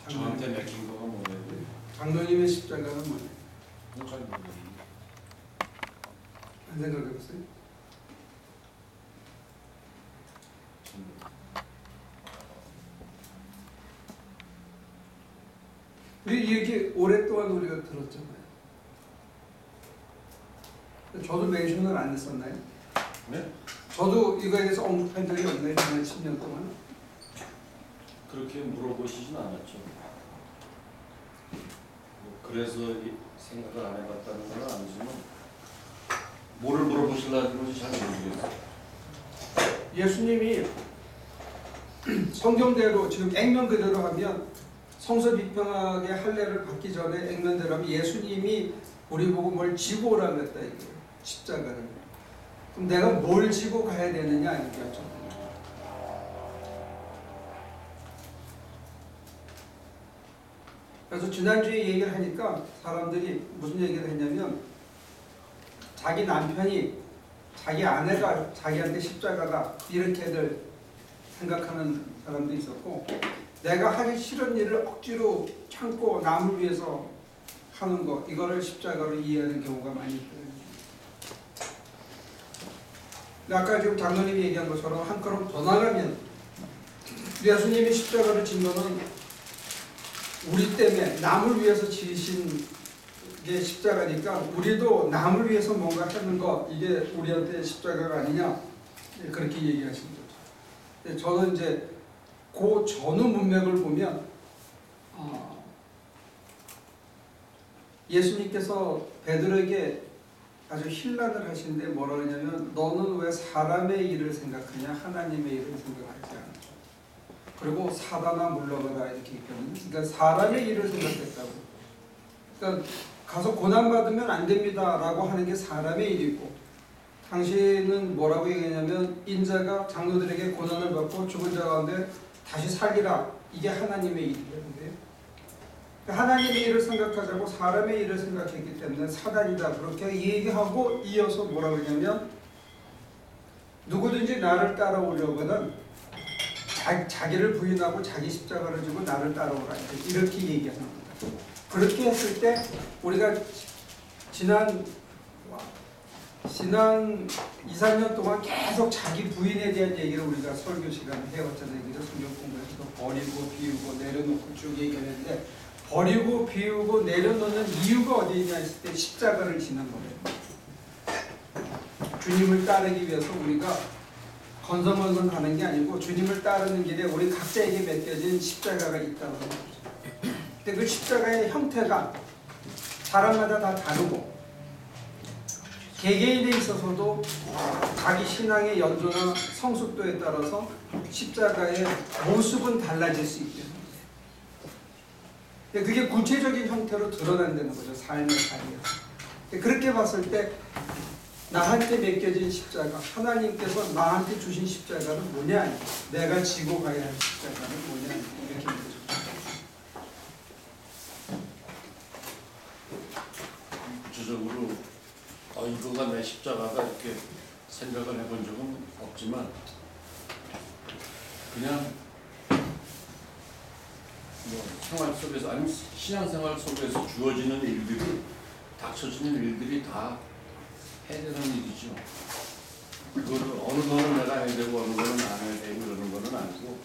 저한테 맥힌 거가 뭐예요? 장로님의 십자가는 뭐예요? 잘 모르겠어요. 안 생각해봤어요? 우리 이 얘기 오랫동안 우리가 들었잖아요. 저도 멘션을 안 했었나요? 네? 저도 이거에 대해서 언급한 적이 없나요? 지난 10년 동안? 그렇게 물어보시진 않았죠. 그래서 생각을 안 해봤다는 건 아니지만 뭐를 물어보시려는지 잘 모르겠어요. 예수님이 성경대로 지금 액면 그대로 하면 성서 비평하게 할례를 받기 전에 액면대로 하면 예수님이 우리 보고 뭘 지고 오라 그랬다 이거예요. 십자가를. 그럼 내가 뭘 지고 가야 되느냐 이거죠. 그래서 지난주에 얘기를 하니까 사람들이 무슨 얘기를 했냐면 자기 남편이 자기 아내가 자기한테 십자가다 이렇게들 생각하는 사람도 있었고 내가 하기 싫은 일을 억지로 참고 남을 위해서 하는 거 이거를 십자가로 이해하는 경우가 많이 있거든요. 아까 지금 장로님이 얘기한 것처럼 한 걸음 더 나가면 예수님이 십자가를 진 거는 우리 때문에 남을 위해서 지으신 게 십자가니까 우리도 남을 위해서 뭔가 하는 거 이게 우리한테 십자가가 아니냐 그렇게 얘기하신 거죠. 저는 이제 그 전후 문맥을 보면 예수님께서 베드로에게 아주 힐난을 하시는데 뭐라 그러냐면 너는 왜 사람의 일을 생각하냐 하나님의 일을 생각하지 않아. 그리고 사단아 물러가라 이렇게 있거든요. 그러니까 사람의 일을 생각했다고. 그러니까 가서 고난받으면 안 됩니다 라고 하는 게 사람의 일이고 당신은 뭐라고 얘기하냐면 인자가 장로들에게 고난을 받고 죽은 자 가운데 다시 살리라 이게 하나님의 일이었는데요. 하나님의 일을 생각하자고 사람의 일을 생각했기 때문에 사단이다 그렇게 얘기하고 이어서 뭐라고 하냐면 누구든지 나를 따라오려거든 자기를 부인하고 자기 십자가를 지고 나를 따라오라 이렇게 얘기하는 겁니다. 그렇게 했을 때 우리가 지난 2, 3년 동안 계속 자기 부인에 대한 얘기를 우리가 설교 시간에 해왔잖아요. 성경 공부에서도 버리고 비우고 내려놓고 쭉 얘기했는데 버리고 비우고 내려놓는 이유가 어디 있냐 했을 때 십자가를 지는 거예요. 주님을 따르기 위해서 우리가 건성건성 가는 게 아니고 주님을 따르는 길에 우리 각자에게 맡겨진 십자가가 있다고 하는 거죠. 근데 그 십자가의 형태가 사람마다 다 다르고 개개인에 있어서도 자기 신앙의 연조나 성숙도에 따라서 십자가의 모습은 달라질 수 있게 됩니다. 그게 구체적인 형태로 드러난다는 거죠. 삶의 자리에서. 그렇게 봤을 때 나한테 맡겨진 십자가, 하나님께서 나한테 주신 십자가는 뭐냐? 내가 지고 가야 할 십자가는 뭐냐? 이렇게 보죠. 구체적으로 이거가 내 십자가다 이렇게 생각을 해본 적은 없지만 그냥 생활 속에서 아니면 신앙생활 속에서 주어지는 일들이 닥쳐지는 일들이 다 해야 되는 일이죠. 그거를 어느 거는 내가 해야 되고 어느 거는 안 해야 되고 그러는 거는 아니고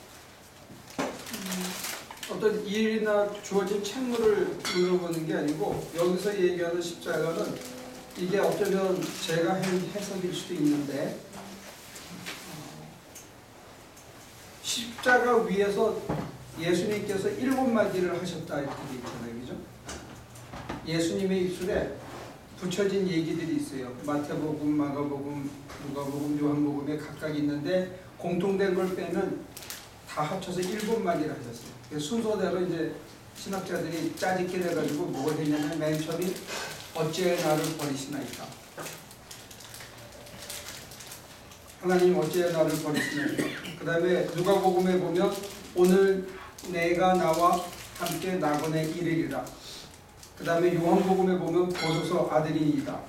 어떤 일이나 주어진 책무를 물어보는 게 아니고 여기서 얘기하는 십자가는 이게 어쩌면 제가 한 해석일 수도 있는데 십자가 위에서 예수님께서 7마디를 하셨다 이렇게 돼 있잖아요. 그죠? 예수님의 입술에 붙여진 얘기들이 있어요. 마태복음, 마가복음, 누가복음, 요한복음에 각각 있는데 공통된 걸 빼면 다 합쳐서 7마디를 하셨어요. 순서대로 이제 신학자들이 짜집기를 해가지고 뭐가 되냐면 맨 처음이 어찌해 나를 버리시나이까. 하나님 어찌해 나를 버리시나이까. 그 다음에 누가복음에 보면 오늘 내가 나와 함께 낙원에 이르리라. 그 다음에 요한복음에 보면 보소서 아들이니이다.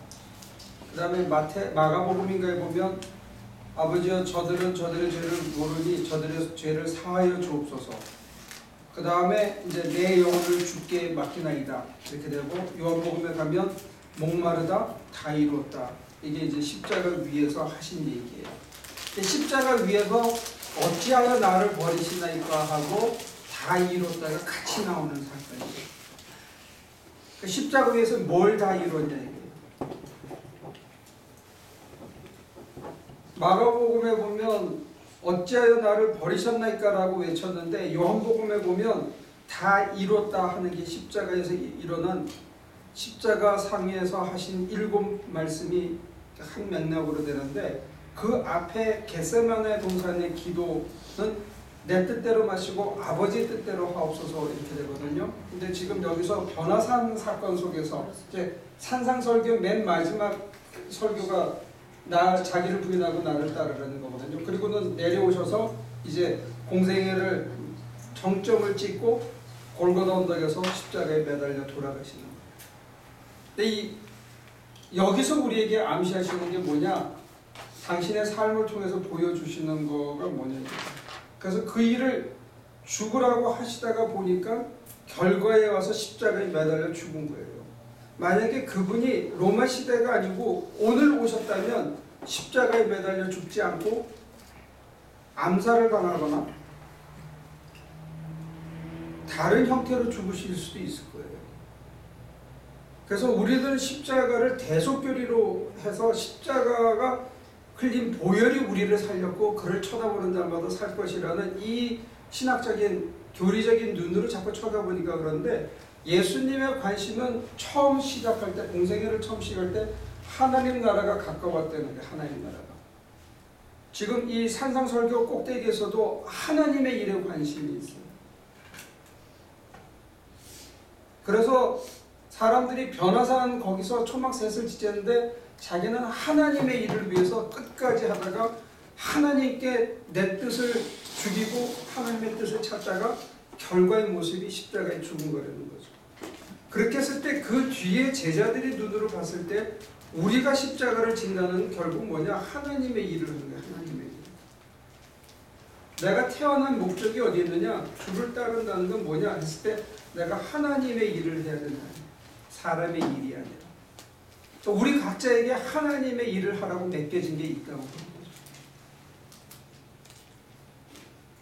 그 다음에 마가복음인가에 보면 아버지여 저들은 저들의 죄를 모르니 저들의 죄를 사하여 주옵소서. 그 다음에 이제 내 영혼을 주께 맡기나이다 이렇게 되고, 요한복음에 가면 목마르다 다 이루었다. 이게 이제 십자가 위에서 하신 얘기예요. 십자가 위에서 어찌하여 나를 버리시나이까 하고 다 이뤘다가 같이 나오는 사건이에요. 십자가 위에서 뭘 다 이뤘냐 이게요. 마가복음에 보면 어찌하여 나를 버리셨나이까 라고 외쳤는데, 요한복음에 보면 다 이뤘다 하는 게 십자가에서 일어난 십자가 상에서 하신 7 말씀이 한 맥락으로 되는데, 그 앞에 겟세마네 동산의 기도는 내 뜻대로 마시고 아버지 뜻대로 하옵소서 이렇게 되거든요. 근데 지금 여기서 변화산 사건 속에서 이제 산상설교 맨 마지막 설교가 자기를 부인하고 나를 따르라는 거거든요. 그리고는 내려오셔서 이제 공생애를 정점을 찍고 골고다 언덕에서 십자가에 매달려 돌아가시는 거예요. 근데 여기서 우리에게 암시하시는 게 뭐냐? 당신의 삶을 통해서 보여주시는 거가 뭐냐? 그래서 그 일을 죽으라고 하시다가 보니까 결과에 와서 십자가에 매달려 죽은 거예요. 만약에 그분이 로마 시대가 아니고 오늘 오셨다면 십자가에 매달려 죽지 않고 암살을 당하거나 다른 형태로 죽으실 수도 있을 거예요. 그래서 우리들은 십자가를 대속교리로 해서 십자가가 흘린 보혈이 우리를 살렸고 그를 쳐다보는 자마다 살 것이라는 이 신학적인 교리적인 눈으로 자꾸 쳐다보니까 그런데, 예수님의 관심은 처음 시작할 때, 공생애를 처음 시작할 때 하나님 나라가 가까웠다는 거예요. 하나님 나라가. 지금 이 산상설교 꼭대기에서도 하나님의 일에 관심이 있어요. 그래서 사람들이 변화산 거기서 초막셋을 지켰는데 자기는 하나님의 일을 위해서 끝까지 하다가 하나님께 내 뜻을 죽이고 하나님의 뜻을 찾다가 결과의 모습이 십자가에 죽은 거라는 거죠. 그렇게 했을 때 그 뒤에 제자들이 눈으로 봤을 때 우리가 십자가를 진다는 결국 뭐냐? 하나님의 일을 하는 거야. 하나님의 일. 내가 태어난 목적이 어디 있느냐? 주를 따른다는 건 뭐냐 했을 때 내가 하나님의 일을 해야 된다. 사람의 일이 아니라. 우리 각자에게 하나님의 일을 하라고 맡겨진 게 있다고 보는 거죠.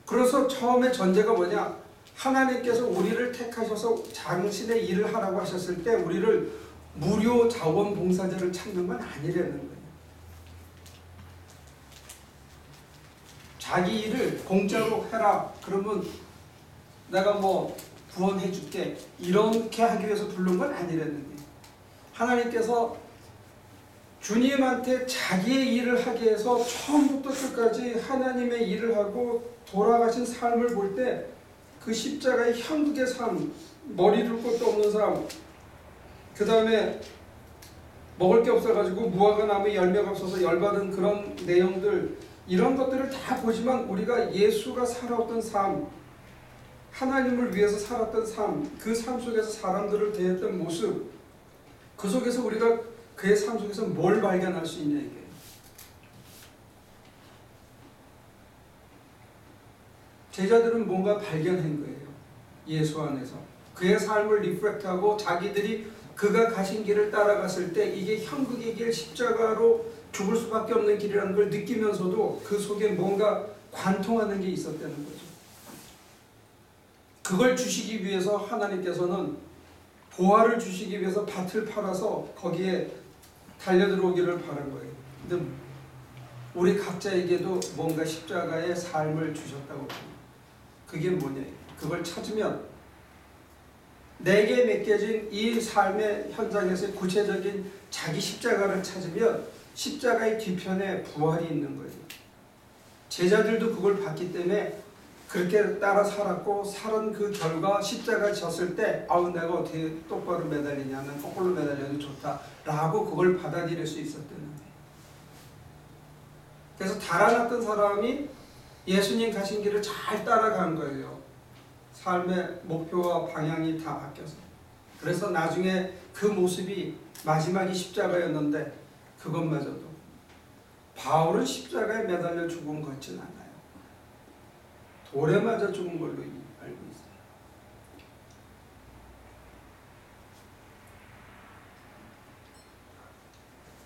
그래서 처음에 전제가 뭐냐? 하나님께서 우리를 택하셔서 당신의 일을 하라고 하셨을 때 우리를 무료 자원봉사자를 찾는 건 아니라는 거예요. 자기 일을 공짜로 해라. 그러면 내가 뭐 구원해 줄게. 이렇게 하기 위해서 부른 건 아니라는 거예요. 하나님께서 주님한테 자기의 일을 하게 해서 처음부터 끝까지 하나님의 일을 하고 돌아가신 삶을 볼 때 그 십자가의 형극의 삶, 머리 둘 곳도 없는 삶, 그 다음에 먹을 게 없어가지고 무화과 나무에 열매가 없어서 열받은 그런 내용들, 이런 것들을 다 보지만 우리가 예수가 살아왔던 삶, 하나님을 위해서 살았던 삶, 그 삶 속에서 사람들을 대했던 모습, 그 속에서 우리가 그의 삶 속에서 뭘 발견할 수 있냐 이게. 제자들은 뭔가 발견한 거예요. 예수 안에서. 그의 삶을 리프렉트하고 자기들이 그가 가신 길을 따라갔을 때 이게 형극의 길, 십자가로 죽을 수밖에 없는 길이라는 걸 느끼면서도 그 속에 뭔가 관통하는 게 있었다는 거죠. 그걸 주시기 위해서 하나님께서는 보화를 주시기 위해서 밭을 팔아서 거기에 달려들어오기를 바란 거예요. 근데 우리 각자에게도 뭔가 십자가의 삶을 주셨다고 봅니다. 그게 뭐냐? 그걸 찾으면 내게 맡겨진 이 삶의 현장에서 구체적인 자기 십자가를 찾으면 십자가의 뒤편에 부활이 있는 거예요. 제자들도 그걸 봤기 때문에 그렇게 따라 살았고, 살은 그 결과 십자가 졌을 때 아우 내가 어떻게 똑바로 매달리냐, 난 거꾸로 매달려도 좋다 라고 그걸 받아들일 수 있었다는 거예요. 그래서 달아났던 사람이 예수님 가신 길을 잘 따라간 거예요. 삶의 목표와 방향이 다 바뀌어서. 그래서 나중에 그 모습이 마지막이 십자가였는데 그것마저도 바울은 십자가에 매달려 죽은 것 같지는 않아요. 돌에 맞아 죽은 걸로 알고 있어요.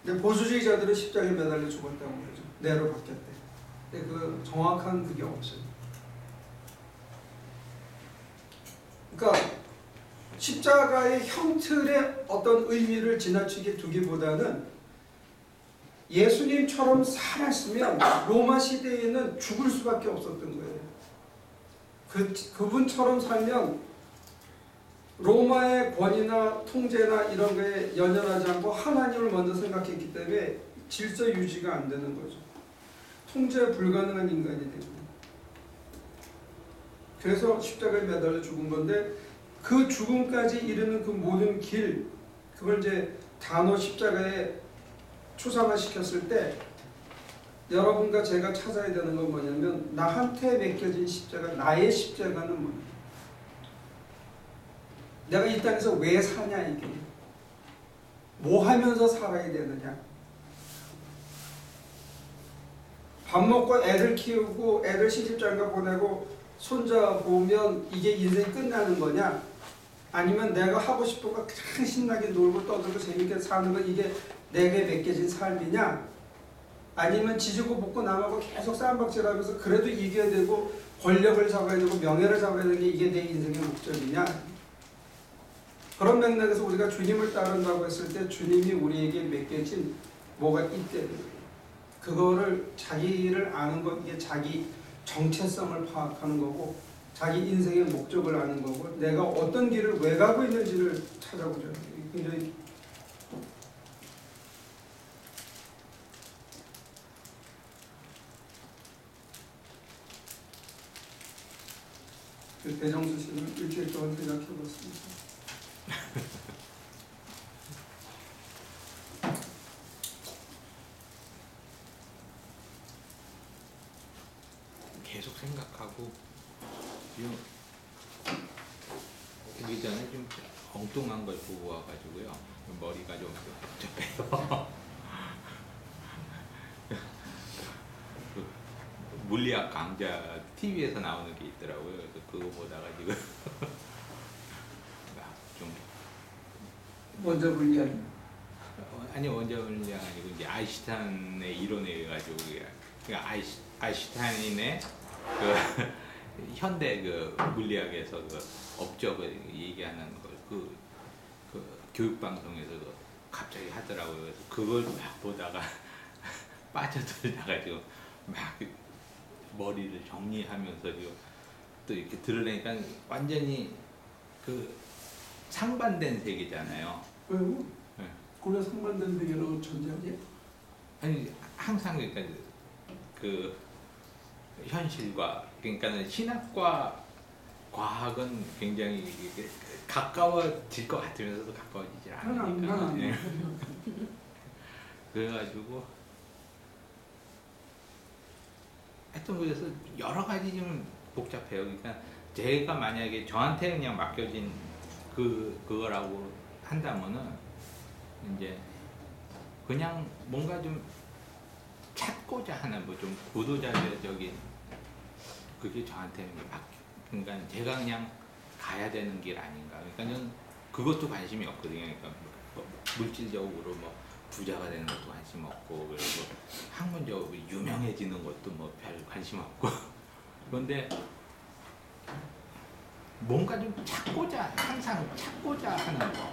근데 보수주의자들은 십자가에 매달려 죽었다고 그러죠. 내로 바뀌었대. 근데 그 정확한 그게 없어요. 그러니까 십자가의 형틀의 어떤 의미를 지나치게 두기보다는 예수님처럼 살았으면 로마 시대에는 죽을 수밖에 없었던 거예요. 그분처럼 살면 로마의 권위나 통제나 이런 거에 연연하지 않고 하나님을 먼저 생각했기 때문에 질서 유지가 안 되는 거죠. 통제 불가능한 인간이 되고. 그래서 십자가에 매달려 죽은 건데 그 죽음까지 이르는 그 모든 길, 그걸 이제 단어 십자가에 추상화시켰을 때 여러분과 제가 찾아야 되는 건 뭐냐면 나한테 맡겨진 십자가, 나의 십자가는 뭐냐? 내가 이 땅에서 왜 사냐 이게? 뭐 하면서 살아야 되느냐? 밥 먹고 애들 키우고 애들 시집장가 보내고 손자 보면 이게 인생이 끝나는 거냐? 아니면 내가 하고 싶은 거 그냥 신나게 놀고 떠들고 재밌게 사는 거 이게 내게 맡겨진 삶이냐? 아니면 지지고 볶고 남하고 계속 쌈박질하면서 그래도 이겨야 되고 권력을 잡아야 되고 명예를 잡아야 되는 게 이게 내 인생의 목적이냐? 그런 맥락에서 우리가 주님을 따른다고 했을 때 주님이 우리에게 맡겨진 뭐가 있대. 그거를 자기를 아는 것, 이게 자기 정체성을 파악하는 거고 자기 인생의 목적을 아는 거고 내가 어떤 길을 왜 가고 있는지를 찾아보죠. 굉장히 배정수 씨는 일주일 동안 생각해봤습니다. 계속 생각하고 오기 전에 좀 엉뚱한 걸 보고 와가지고요. 머리가 좀 복잡해요. 그 물리학 강좌 TV에서 나오는 게 있더라고요. 그래서 그거 보다가 지금 좀 먼저 물리학 아니 원자 물리학 아니고 이제 아인슈타인의 이론에 의해가지고 그러니까 아인슈타인의 그 현대 그 물리학에서 그 업적을 얘기하는 걸 그 교육 방송에서 갑자기 하더라고요. 그래서 그걸 막 보다가 빠져들다가 지금 막 머리를 정리하면서 지금 또 이렇게 들으려니까 완전히 그 상반된 세계잖아요. 왜요? 네. 그래 상반된 세계로 존재하지? 아니 항상 그러니까 그 현실과 그러니까는 신학과 과학은 굉장히 가까워질 것 같으면서도 가까워지질 않으니까. 예. 그래가지고 하여튼 그래서 여러 가지 좀 복잡해요. 그러니까 제가 만약에 저한테 그냥 맡겨진 그거라고 한다면은 이제 그냥 뭔가 좀 찾고자 하는 뭐 좀 구도자적인 그게 저한테는 그러니까 제가 그냥 가야 되는 길 아닌가. 그러니까는 그것도 관심이 없거든요. 그러니까 뭐 물질적으로 뭐 부자가 되는 것도 관심 없고 그리고 학문적으로 유명해지는 것도 뭐 별 관심 없고 그런데 뭔가 좀 찾고자 항상 찾고자 하는 거.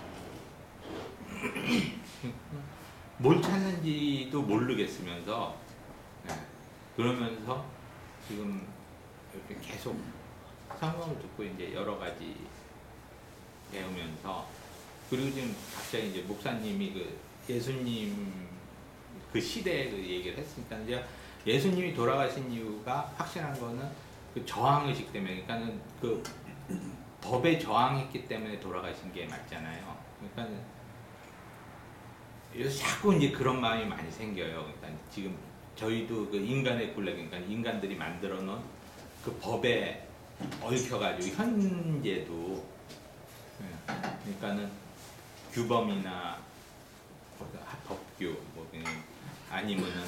뭘 찾는지도 모르겠으면서 그러면서 지금 이렇게 계속 성경을 듣고 이제 여러 가지 배우면서 그리고 지금 갑자기 이제 목사님이 그 예수님 그 시대에 그 얘기를 했으니까 이제 예수님이 돌아가신 이유가 확실한 거는 그 저항의식 때문에 그러니까는 그 법에 저항했기 때문에 돌아가신 게 맞잖아요. 그러니까 요새 자꾸 이제 그런 마음이 많이 생겨요. 그러니까 지금 저희도 그 인간의 굴레, 그러니까 인간들이 만들어 놓은 그 법에 얽혀가지고 현재도 그러니까는 규범이나 법규 뭐 아니면은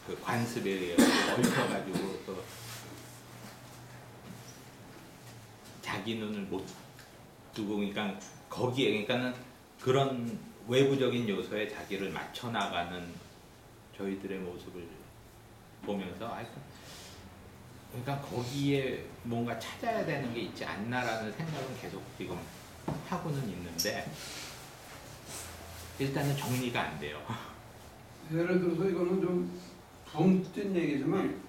그 관습에 의해 얽혀가지고 그 자기 눈을 못 두고 그러니까 거기에 그러니까는 그런 외부적인 요소에 자기를 맞춰 나가는 저희들의 모습을 보면서 그러니까 거기에 뭔가 찾아야 되는 게 있지 않나라는 생각은 계속 지금 하고는 있는데 일단은 정리가 안 돼요. 예를 들어서 이거는 좀 붕 뜬 얘기지만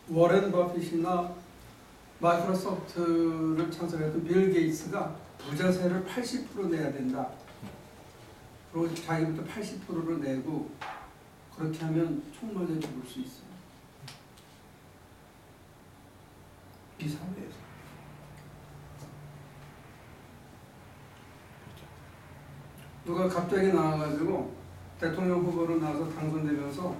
워렌 버핏이나 마이크로소프트를 창설했던 빌 게이츠가 부자세를 80% 내야 된다. 그리고 자기부터 80%를 내고 그렇게 하면 총 맞아 죽을 수 있어요. 이 사회에서. 누가 갑자기 나와가지고 대통령 후보로 나와서 당선되면서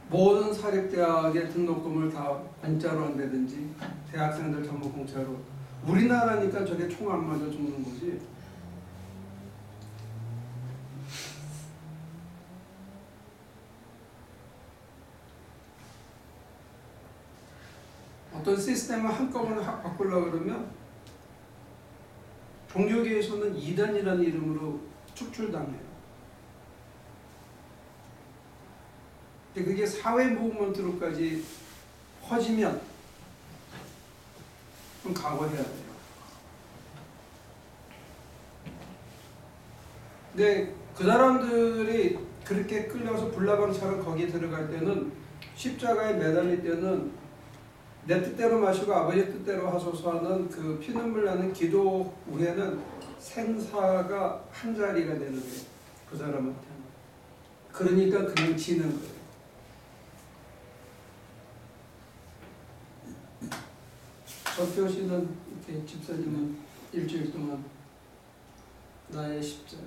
모든 사립대학의 등록금을 다 공짜로 한다든지 대학생들 전부 공짜로. 우리나라니까 저게 총 안 맞아 죽는 거지. 어떤 시스템을 한꺼번에 확 바꾸려고 그러면 종교계에서는 이단이라는 이름으로 축출당해요. 근데 그게 사회 무브먼트로까지 퍼지면 좀 각오해야 돼요. 근데 그 사람들이 그렇게 끌려서 불나방처럼 거기에 들어갈 때는 십자가에 매달릴 때는 내 뜻대로 마시고 아버지 뜻대로 하소서 하는 그 피눈물 나는 기도 후에는 생사가 한 자리가 되는 거예요. 그 사람한테는. 그러니까 그냥 지는 거예요. 전표 씨는 이렇게 집사님은 일주일 동안 나의 십자가.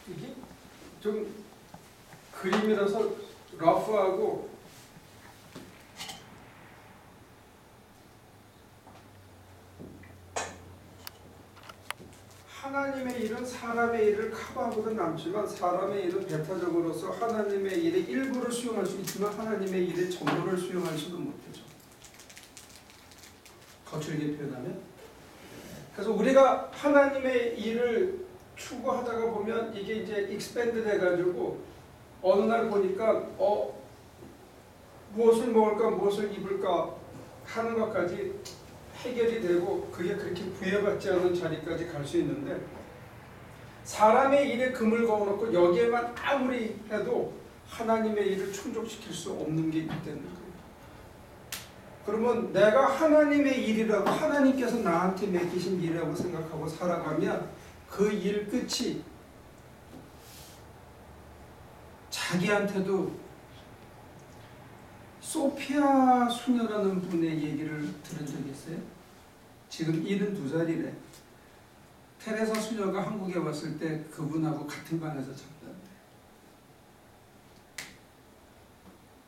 이게 좀 그림이라서 러프하고 하나님의 일은 사람의 일을 커버하고도 남지만 사람의 일은 배타적으로서 하나님의 일의 일부를 수용할 수 있지만 하나님의 일의 전부를 수용할 수도 못하죠. 거칠게 표현하면. 그래서 우리가 하나님의 일을 추구하다가 보면 이게 이제 익스밴드 돼가지고 어느 날 보니까 무엇을 먹을까 무엇을 입을까 하는 것까지 해결이 되고 그게 그렇게 부여받지 않은 자리까지 갈 수 있는데 사람의 일에 금을 그어놓고 여기에만 아무리 해도 하나님의 일을 충족시킬 수 없는 게 있다는 거예요. 그러면 내가 하나님의 일이라고 하나님께서 나한테 맡기신 일이라고 생각하고 살아가면 그 일 끝이 자기한테도 소피아 수녀라는 분의 얘기를 들은 적이 있어요. 지금 72살이래. 테레사 수녀가 한국에 왔을 때 그분하고 같은 방에서 잤다는데.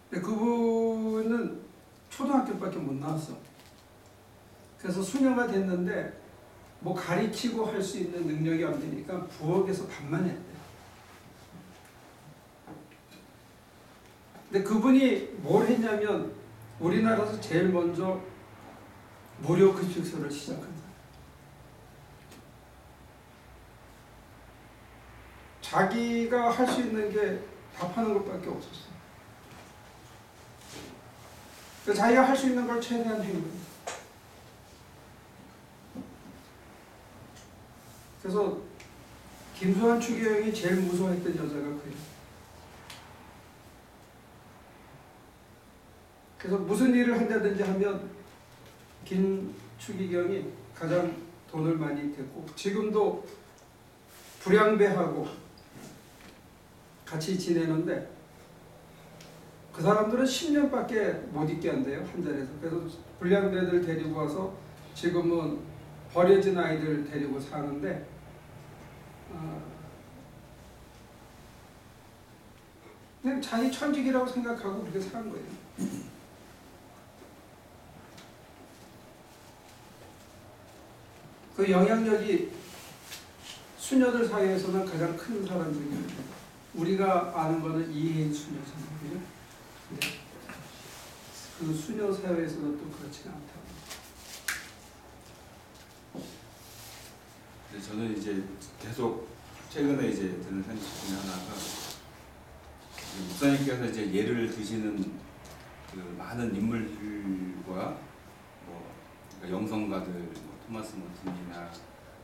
근데 그분은 초등학교밖에 못 나왔어. 그래서 수녀가 됐는데 뭐 가르치고 할 수 있는 능력이 안 되니까 부엌에서 밥만 했대. 근데 그분이 뭘 했냐면 우리나라에서 제일 먼저 무료 급식소를 시작한 사람. 자기가 할 수 있는 게 답하는 것밖에 없었어. 그러니까 자기가 할 수 있는 걸 최대한 한 거예요. 그래서 김수환 추기경이 제일 무서워했던 여자가 그예요. 그래서 무슨 일을 한다든지 하면 김추기경이 가장 돈을 많이 댔고 지금도 불량배하고 같이 지내는데 그 사람들은 10년밖에 못 있게 한대요. 한 자리에서. 그래서 불량배들 데리고 와서 지금은 버려진 아이들 데리고 사는데 그냥 자기 천직이라고 생각하고 그렇게 사는 거예요. 그 영향력이 수녀들 사이에서는 가장 큰 사람들이에요. 우리가 아는 거는 이혜인 수녀잖아요. 네. 그 수녀 사회에서는 또 그렇지는 않다. 근데 저는 이제 계속 최근에 이제 드는 생각 중에 하나가 목사님께서 이제 예를 드시는 그 많은 인물들과 뭐 그러니까 영성가들 뭐 토마스 모튼이나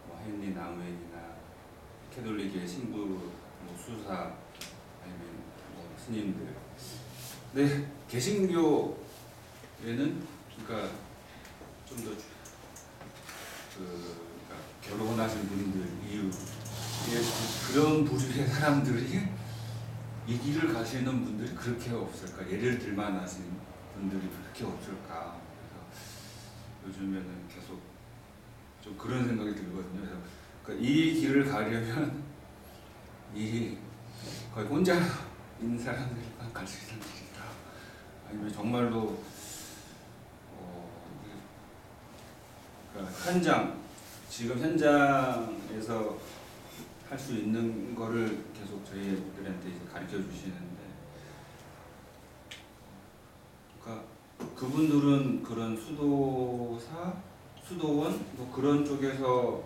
뭐 헨리 나우엔이나 캐톨릭의 신부 뭐 수사 아니면 뭐 스님들. 근데 개신교에는 그러니까 좀 더 결혼하신 분들 이유 그런 부류의 사람들이 이 길을 가시는 분들이 그렇게 없을까? 예를 들만 하신 분들이 그렇게 없을까? 그래서 요즘에는 계속 좀 그런 생각이 들거든요. 그래서 그러니까 이 길을 가려면 이 거의 혼자 있는 사람들만 갈 수 있는 길인가? 아니면 정말로 그러니까 지금 현장에서 할 수 있는 거를 계속 저희들한테 이제 가르쳐 주시는데, 그러니까 그분들은 그런 수도사, 수도원 뭐 그런 쪽에서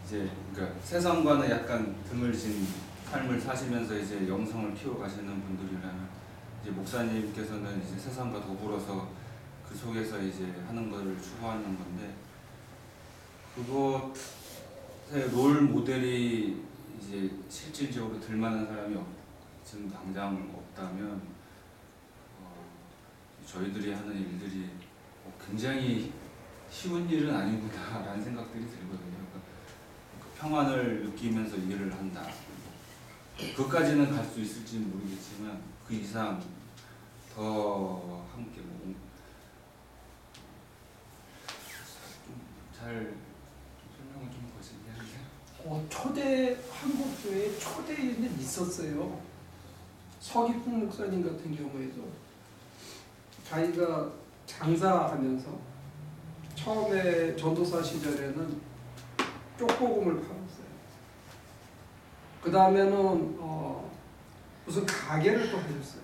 이제 그러니까 세상과는 약간 등을 진 삶을 사시면서 이제 영성을 키워가시는 분들이라면, 이제 목사님께서는 이제 세상과 더불어서 그 속에서 이제 하는 것을 추구하는 건데, 그것의 롤 모델이 이제 실질적으로 들만한 사람이 지금 당장 없다면 저희들이 하는 일들이 굉장히 쉬운 일은 아니구나라는 생각들이 들거든요. 그러니까 평안을 느끼면서 일을 한다. 그것까지는 갈 수 있을지는 모르겠지만 그 이상 더 함께 잘 설명을 좀 거시기하세요. 초대 한국교회에 초대인은 있었어요. 서기풍 목사님 같은 경우에도 자기가 장사하면서 처음에 전도사 시절에는 쪽보금을 팔았어요. 그 다음에는 무슨 가게를 또 하셨어요.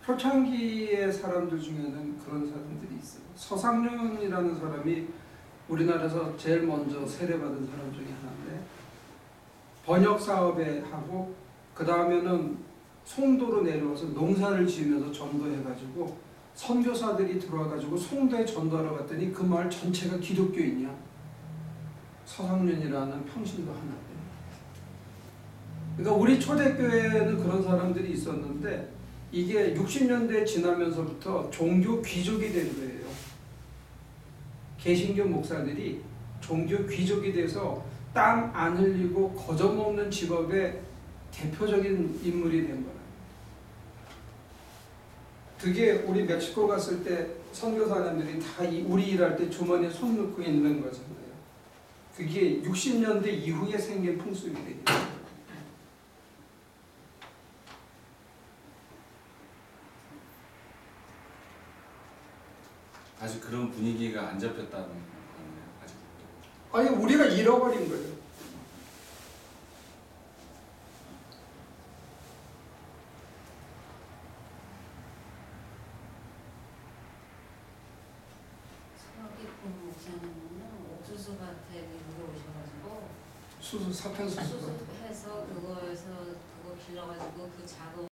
초창기의 사람들 중에는 그런 사람들이 있어요. 서상륜이라는 사람이 우리나라에서 제일 먼저 세례받은 사람 중에 하나인데, 번역 사업에 하고 그 다음에는 송도로 내려와서 농사를 지으면서 전도해가지고 선교사들이 들어와가지고 송도에 전도하러 갔더니 그 마을 전체가 기독교인이야. 서상륜이라는 평신도 하나. 그러니까 우리 초대교회에는 그런 사람들이 있었는데, 이게 60년대 지나면서부터 종교 귀족이 된 거예요. 개신교 목사들이 종교 귀족이 돼서 땀 안 흘리고 거저먹는 직업의 대표적인 인물이 된 거예요. 그게 우리 멕시코 갔을 때 선교사님들이 다 우리 일할 때 주머니에 손 넣고 있는 거잖아요. 그게 60년대 이후에 생긴 풍습이래요. 아직 그런 분위기가 안 잡혔다는 거네요. 아직도. 아니 우리가 잃어버린 거예요. 서기풍 목사님은 옥수수 밭에 미국에 오셔가지고 사탕 수수. 수수해서 그거 길러가지고 그 작업